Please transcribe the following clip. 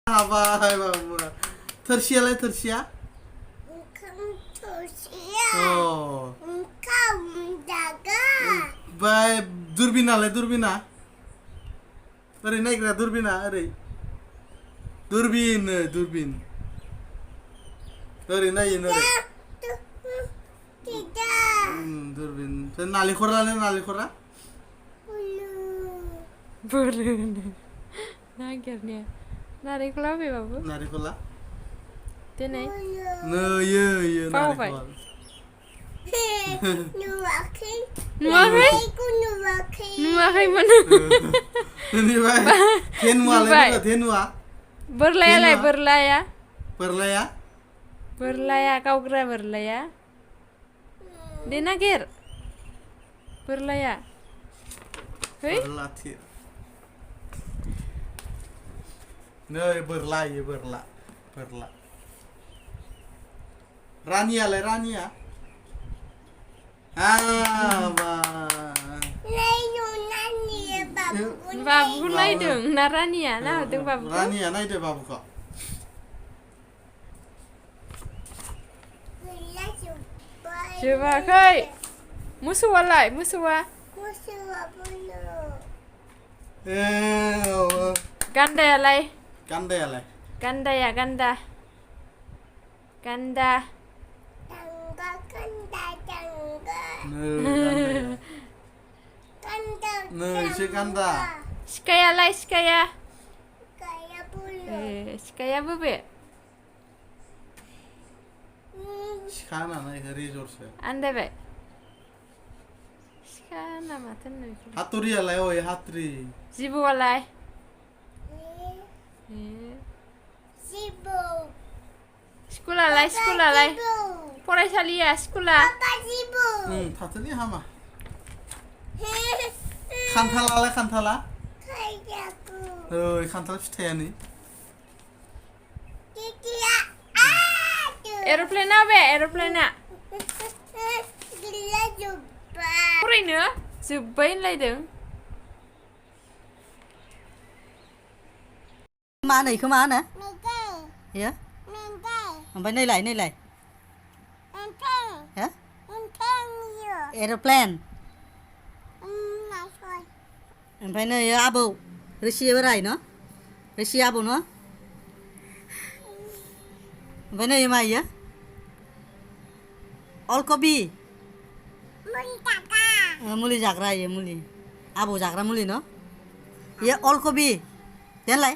हाबाय बाबुआ थोरसियालाय थोरसिया ओंखाम थोरसिया अ ओंखाम जागा ओमफ्राय दुरबिनालाय दुरबिना ओरै नायग्रा दुरबिना ओरै दुरबिन दुरबिन ओरै नायो ओरै दुरबिन नालेंखरालाय नालेंखरा बोरोनो नागिरनाया नारेंखला बबे बाबु नारेंखला दिनै नोयो बावबाय नुवाखै नुवाखै नुवाखै नुवाखैमोन बेनिफ्राय धेनुआलाय धेनुआ बोरलायालाय बोरलाया बोरलाया बोरलाया गावग्रा बोरलाया दे नागिर बोरलाया है बोरला थिर नै बोरला इयो बोरला बोरला रानियालाय रानिया बाबुखौ नायदों ना रानिया नाहरदों बाबुखौ रानिया नायदो बाबुखौ जोबाखै मोसौआलाय मोसौआ गान्दायालाय गान्दायालाय गान्दाया गान्दा गान्दा नै एसे गान्दा सिखायालाय सिखाया सिखाया बबे सिखा होनानै रेजरसो आन्दायबाय सिखा ना माथो होनो बेखौ हाथुरियालाय अय हाथुरि जिबौआलाय स्कुलालाय स्कुलालाय फरायसालिया स्कुला थाथोनि हामा खान्थालालाय खान्थाला ओइ खान्थाल फिथाइयानो एर'प्लेना बे एर'प्लेना फरायनो जोब्बाय होनलायदों मा होनो इखौ मा होनो इयो ओमफ्राय नैलाय नैलाय हो एर'प्लेन ओमफ्राय नै आबौ रोसि बोराय न रोसि आबौ न ओमफ्राय नै मा इयो अलकबि मुलि जाग्रा इयो मुलि आबौ जाग्रा मुलि न इयो अलकबि देलाय